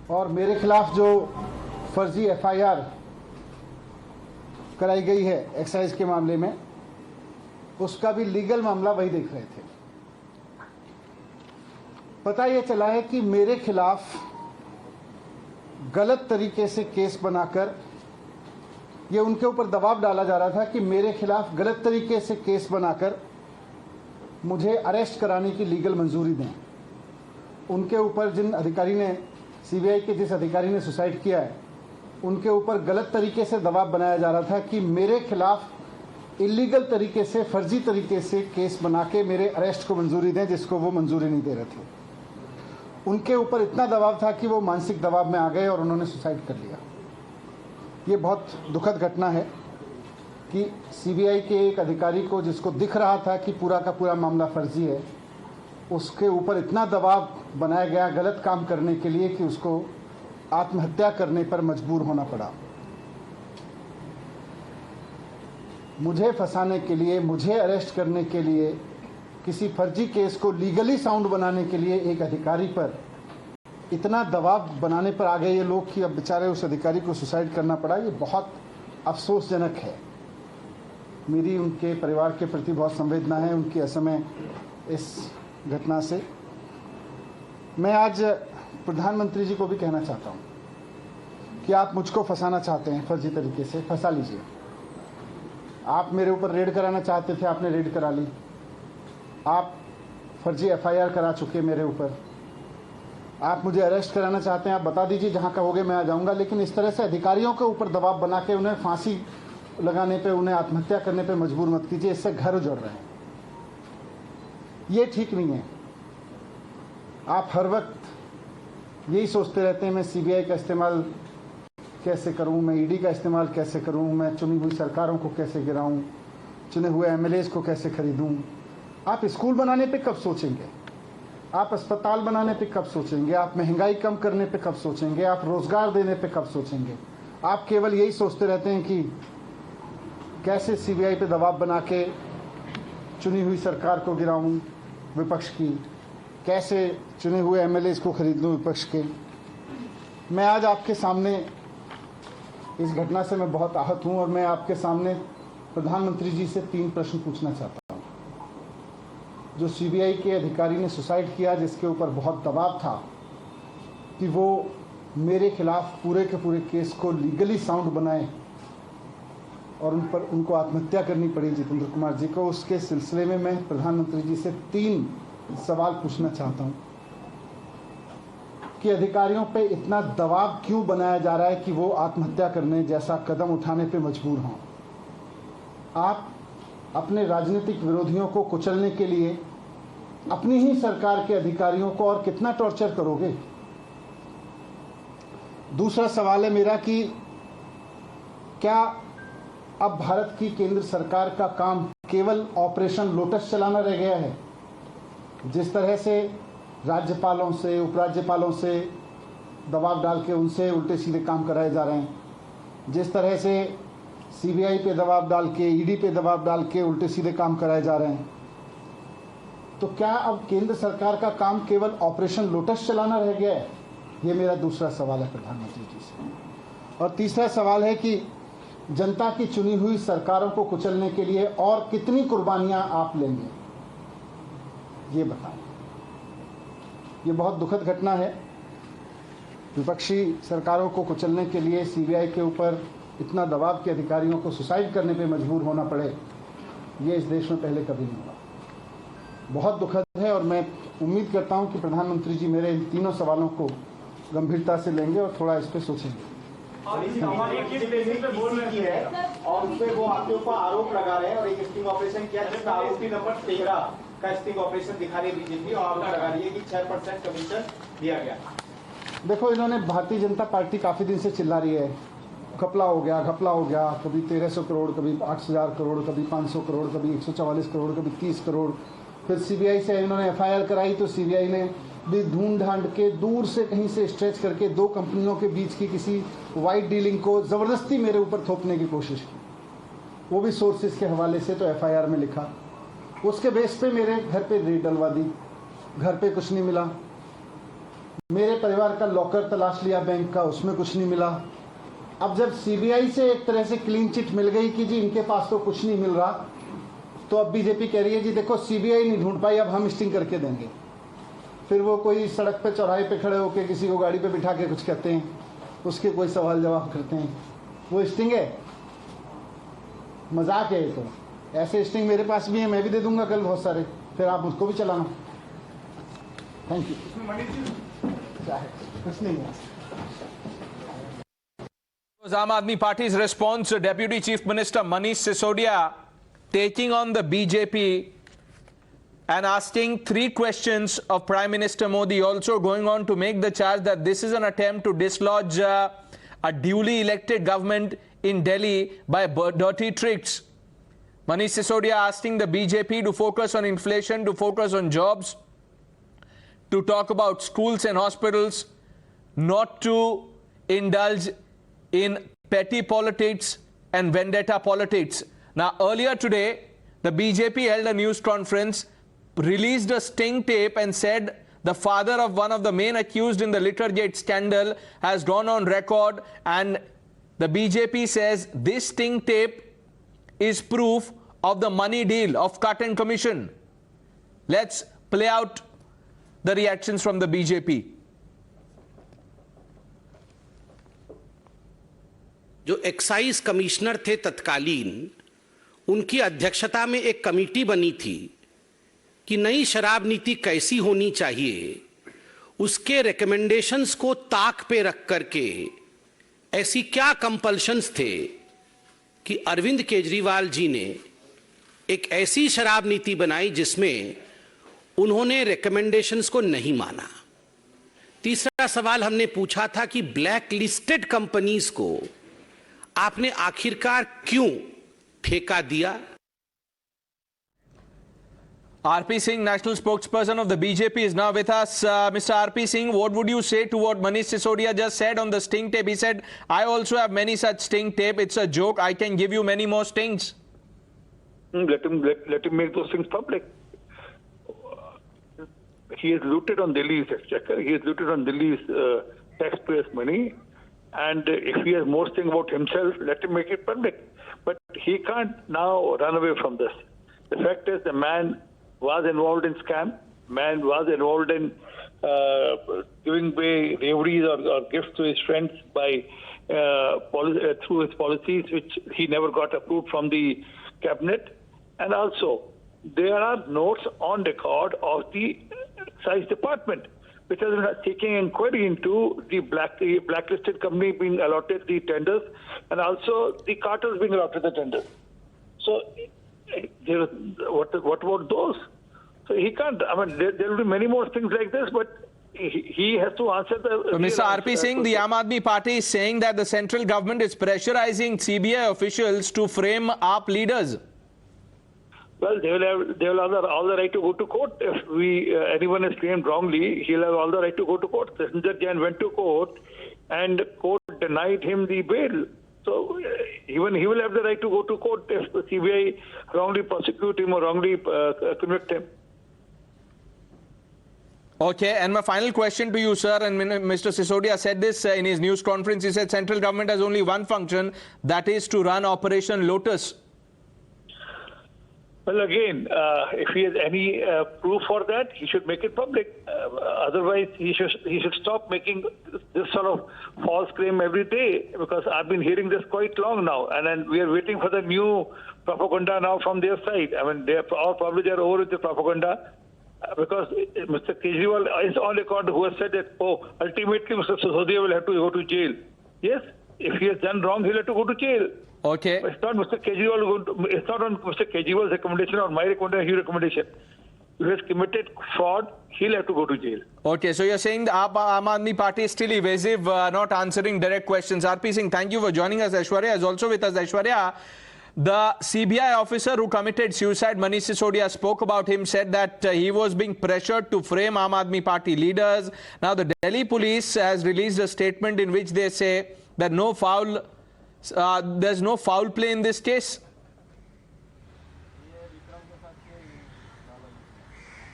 और मेरे खिलाफ जो फर्जी एफआईआर कराई गई है एक्साइज के मामले में, उसका भी लीगल मामला वही देख रहे थे। पता ये चला है कि मेरे खिलाफ गलत तरीके से केस बनाकर ये उनके ऊपर दबाव डाला जा रहा था कि मेरे खिलाफ गलत तरीके से केस बनाकर मुझे अरेस्ट कराने की लीगल मंजूरी दें। उनके ऊपर जिन अधिकारी ने, सीबीआई के जिस अधिकारी ने सुसाइड किया है, उनके ऊपर गलत तरीके से दबाव बनाया जा रहा था कि मेरे खिलाफ इलीगल तरीके से, फर्जी तरीके से केस बना के मेरे अरेस्ट को मंजूरी दें, जिसको वो मंजूरी नहीं दे रहे थे। उनके ऊपर इतना दबाव था कि वो मानसिक दबाव में आ गए और उन्होंने सुसाइड कर लिया। ये बहुत दुखद घटना है कि सीबीआई के एक अधिकारी को, जिसको दिख रहा था कि पूरा का पूरा मामला फर्जी है, उसके ऊपर इतना दबाव बनाया गया गलत काम करने के लिए कि उसको आत्महत्या करने पर मजबूर होना पड़ा। मुझे फंसाने के लिए, मुझे अरेस्ट करने के लिए, किसी फर्जी केस को लीगली साउंड बनाने के लिए एक अधिकारी पर इतना दबाव बनाने पर आ गए ये लोग कि अब बेचारे उस अधिकारी को सुसाइड करना पड़ा। ये बहुत अफसोसजनक है। मेरी उनके परिवार के प्रति बहुत संवेदना है, उनकी असमय इस घटना से। मैं आज प्रधानमंत्री जी को भी कहना चाहता हूँ कि आप मुझको फंसाना चाहते हैं फर्जी तरीके से, फंसा लीजिए। आप मेरे ऊपर रेड कराना चाहते थे, आपने रेड करा ली। आप फर्जी एफआईआर करा चुके मेरे ऊपर। आप मुझे अरेस्ट कराना चाहते हैं, आप बता दीजिए, जहाँ कहोगे मैं आ जाऊँगा। लेकिन इस तरह से अधिकारियों के ऊपर दबाव बना के उन्हें फांसी लगाने पे, उन्हें आत्महत्या करने पे मजबूर मत कीजिए। इससे घर उजड़ रहे हैं, ये ठीक नहीं है। आप हर वक्त यही सोचते रहते हैं मैं सीबीआई का इस्तेमाल कैसे करूं, मैं ईडी का इस्तेमाल कैसे करूं, मैं चुनी हुई सरकारों को कैसे गिराऊं, चुने हुए एमएलएज को कैसे खरीदूं। आप स्कूल बनाने पे कब सोचेंगे? आप अस्पताल बनाने पे कब सोचेंगे? आप महंगाई कम करने पे कब सोचेंगे? आप रोजगार देने पे कब सोचेंगे? आप केवल यही सोचते रहते हैं कि कैसे सीबीआई पे दबाव बना के चुनी हुई सरकार को गिराऊं विपक्ष की, कैसे चुने हुए एमएलएज को खरीद लूं विपक्ष के। मैं आज आपके सामने इस घटना से मैं बहुत आहत हूं और मैं आपके सामने प्रधानमंत्री जी से 3 प्रश्न पूछना चाहता हूं। जो सीबीआई के अधिकारी ने सुसाइड किया, जिसके ऊपर बहुत दबाव था कि वो मेरे खिलाफ पूरे के पूरे केस को लीगली साउंड बनाए और उनको आत्महत्या करनी पड़ी जितेंद्र कुमार जी को, उसके सिलसिले में मैं प्रधानमंत्री जी से 3 सवाल पूछना चाहता हूं कि अधिकारियों पे इतना दबाव क्यों बनाया जा रहा है कि वो आत्महत्या करने जैसा कदम उठाने पे मजबूर हों। आप अपने राजनीतिक विरोधियों को कुचलने के लिए अपनी ही सरकार के अधिकारियों को और कितना टॉर्चर करोगे? दूसरा सवाल है मेरा कि क्या अब भारत की केंद्र सरकार का काम केवल ऑपरेशन लोटस चलाना रह गया है? जिस तरह से राज्यपालों से, उपराज्यपालों से दबाव डाल के उनसे उल्टे सीधे काम कराए जा रहे हैं, जिस तरह से सीबीआई पे दबाव डाल के, ईडी पे दबाव डाल के उल्टे सीधे काम कराए जा रहे हैं, तो क्या अब केंद्र सरकार का काम केवल ऑपरेशन लोटस चलाना रह गया है? ये मेरा दूसरा सवाल है प्रधानमंत्री जी से। और तीसरा सवाल है कि जनता की चुनी हुई सरकारों को कुचलने के लिए और कितनी कुर्बानियां आप लेंगे, ये बताएं। ये बहुत दुखद घटना है। विपक्षी सरकारों को कुचलने के लिए सीबीआई के ऊपर इतना दबाव के अधिकारियों को सुसाइड करने पे मजबूर होना पड़े, ये इस देश में पहले कभी नहीं हुआ। बहुत दुखद है और मैं उम्मीद करता हूं कि प्रधानमंत्री जी मेरे इन तीनों सवालों को गंभीरता से लेंगे और थोड़ा इस पर सोचेंगे। और उस पे वो आपके ऊपर आरोप लगा रहे हैं और एक स्टिंग ऑपरेशन किया जिसका आरोपी नंबर 13 का स्टिंग ऑपरेशन दिखा रही बीजेपी और आरोप लगा रही है कि 6% कमीशन दिया गया। देखो, इन्होंने, भारतीय जनता पार्टी काफी दिन से चिल्ला रही है घपला हो गया, घपला हो गया। कभी 1300 करोड़, कभी 8000 करोड़, कभी 500 करोड़, कभी 144 करोड़, कभी 30 करोड़। फिर सीबीआई से इन्होंने एफआईआर कराई तो सीबीआई ने भी ढूंढ ढांड के दूर से कहीं से स्ट्रेच करके 2 कंपनियों के बीच की किसी वाइट डीलिंग को जबरदस्ती मेरे ऊपर थोपने की कोशिश की, वो भी सोर्सेज के हवाले से। तो एफआईआर में लिखा, उसके बेस पे मेरे घर पे रेड डलवा दी। घर पे कुछ नहीं मिला, मेरे परिवार का लॉकर तलाश लिया बैंक का, उसमें कुछ नहीं मिला। अब जब सीबीआई से एक तरह से क्लीन चिट मिल गई कि जी इनके पास तो कुछ नहीं मिल रहा, तो अब बीजेपी कह रही है जी देखो सीबीआई नहीं ढूंढ पाई, अब हम स्टिंग करके देंगे। फिर वो कोई सड़क पे चौराहे पे खड़े होकर किसी को गाड़ी पे बिठा के कुछ कहते हैं, उसके कोई सवाल जवाब करते हैं, वो स्टिंग है? मजाक है ये तो। ऐसे स्टिंग मेरे पास भी है, मैं भी दे दूंगा कल बहुत सारे, फिर आप मुझको भी चलाना। Thank you. कुछ नहीं है। Aam Aadmi Party's response to Deputy Chief Minister Manish Sisodia taking on the BJP and asking 3 questions of Prime Minister Modi, also going on to make the charge that this is an attempt to dislodge a duly elected government in Delhi by dirty tricks. Manish Sisodia asking the BJP to focus on inflation, to focus on jobs, to talk about schools and hospitals, not to indulge in petty politics and vendetta politics. Now, earlier today, the BJP held a news conference, released a sting tape and said the father of one of the main accused in the Littergate scandal has gone on record, and the BJP says this sting tape is proof of the money deal of cut and commission. Let's play out the reactions from the BJP. जो excise commissioner थे तत्कालीन, उनकी अध्यक्षता में एक committee बनी थी कि नई शराब नीति कैसी होनी चाहिए, उसके रिकमेंडेशंस को ताक पे रख करके ऐसी क्या कंपल्शंस थे कि अरविंद केजरीवाल जी ने एक ऐसी शराब नीति बनाई जिसमें उन्होंने रिकमेंडेशंस को नहीं माना। तीसरा सवाल हमने पूछा था कि ब्लैक लिस्टेड कंपनीज को आपने आखिरकार क्यों ठेका दिया? RP Singh, national spokesperson of the BJP, is now with us. Mr. RP Singh, what would you say to what Manish Sisodia just said on the sting tape? He said, I also have many such sting tape. It's a joke. I can give you many more stings. Let him make those things public. He has looted on Delhi's exchequer. He has looted on Delhi's taxpayers' money. And if he has more thing about himself, let him make it public. But he can't now run away from this. The fact is, the man was involved in scam. Man was involved in giving away reveries or gifts to his friends by through his policies, which he never got approved from the cabinet. And also, there are notes on record of the excise department, which has been taking inquiry into the blacklisted company being allotted the tenders, and also the cartels being allotted the tenders. So, what about those? So he can't. I mean, there will be many more things like this, but he has to answer the. So, Mr. RP Singh, the Aam Aadmi Party is saying that the central government is pressurizing CBI officials to frame AAP leaders. Well, they will have all the right to go to court. If anyone is claimed wrongly, he'll have all the right to go to court. Sanjay Jain went to court, and court denied him the bail. So even he will have the right to go to court if the CBI wrongly prosecute him or wrongly convict him. Okay, and my final question to you, sir, and Mr. Sisodia said this in his news conference. He said central government has only one function, that is to run Operation Lotus. Well, again, if he has any proof for that, he should make it public. Otherwise, he should stop making this sort of false claim every day, because I've been hearing this quite long now, and then we are waiting for the new propaganda now from their side. I mean, they're over with the propaganda, because Mr. Kejriwal is on record who has said that, ultimately Mr. Sisodia will have to go to jail. Yes, if he has done wrong, he'll have to go to jail. Okay. It's not Mr. Kejriwal. It's not on Mr. Kejriwal's recommendation or my recommendation, his recommendation. If he has committed fraud, he'll have to go to jail. Okay, so you're saying the Aam Aadmi Party is still evasive, not answering direct questions. RP Singh, thank you for joining us. Aishwarya is also with us. Aishwarya, the CBI officer who committed suicide, Manish Sisodia, spoke about him, said that he was being pressured to frame Aam Aadmi Party leaders. Now, the Delhi police has released a statement in which they say that there's no foul play in this case.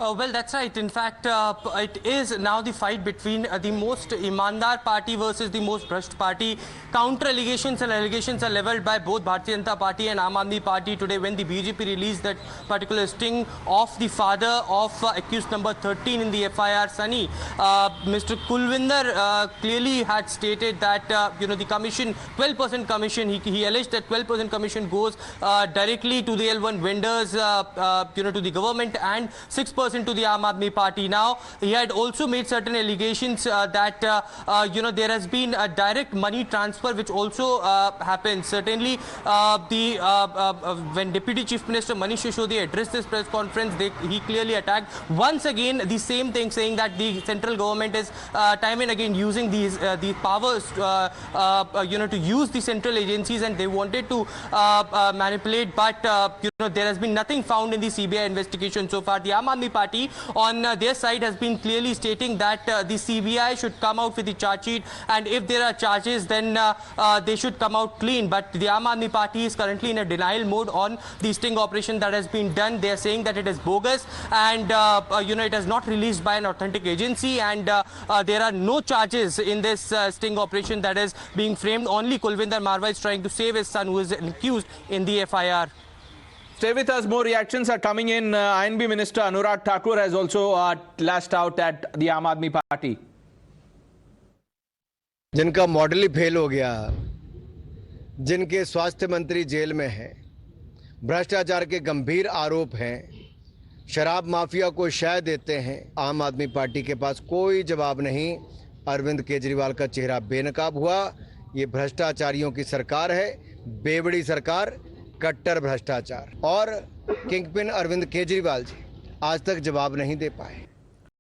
Well, that's right. In fact, it is now the fight between the most Imandar party versus the most Bhrasht party. Counter allegations and allegations are leveled by both Bharatiya Janata Party and Aam Aadmi Party today when the BJP released that particular sting of the father of accused number 13 in the FIR, Sunny. Mr. Kulvinder clearly had stated that, the commission, 12% commission, he alleged that 12% commission goes directly to the L1 vendors, to the government, and 6% to the Aam Aadmi Party. Now, he had also made certain allegations that, there has been a direct money transfer which also happens. Certainly, when Deputy Chief Minister Manish Sisodia addressed this press conference, he clearly attacked once again the same thing, saying that the central government is time and again using these powers, to use the central agencies, and they wanted to manipulate, but there has been nothing found in the CBI investigation so far. The Aam Aadmi Party on their side has been clearly stating that the CBI should come out with the charge sheet, and if there are charges, then they should come out clean. But the Aam Aadmi Party is currently in a denial mode on the sting operation that has been done. They are saying that it is bogus, and it is not released by an authentic agency, and there are no charges in this sting operation that is being framed. Only Kulvinder Marwa is trying to save his son, who is accused in the FIR. Stay with us. More reactions are coming in. INB Minister Anurag Thakur has also lashed out at the Aam Aadmi Party. जिनका model ही fail हो गया, जिनके स्वास्थ्य मंत्री jail में हैं, भ्रष्टाचार के गंभीर आरोप हैं, शराब माफिया को शय देते हैं, आम आदमी पार्टी के पास कोई जवाब नहीं। अरविंद केजरीवाल का चेहरा बेनकाब हुआ। ये भ्रष्टाचारियों की सरकार है, बेवड़ी सरकार, कट्टर भ्रष्टाचार, और किंगपिन अरविंद केजरीवाल जी आज तक जवाब नहीं दे पाए।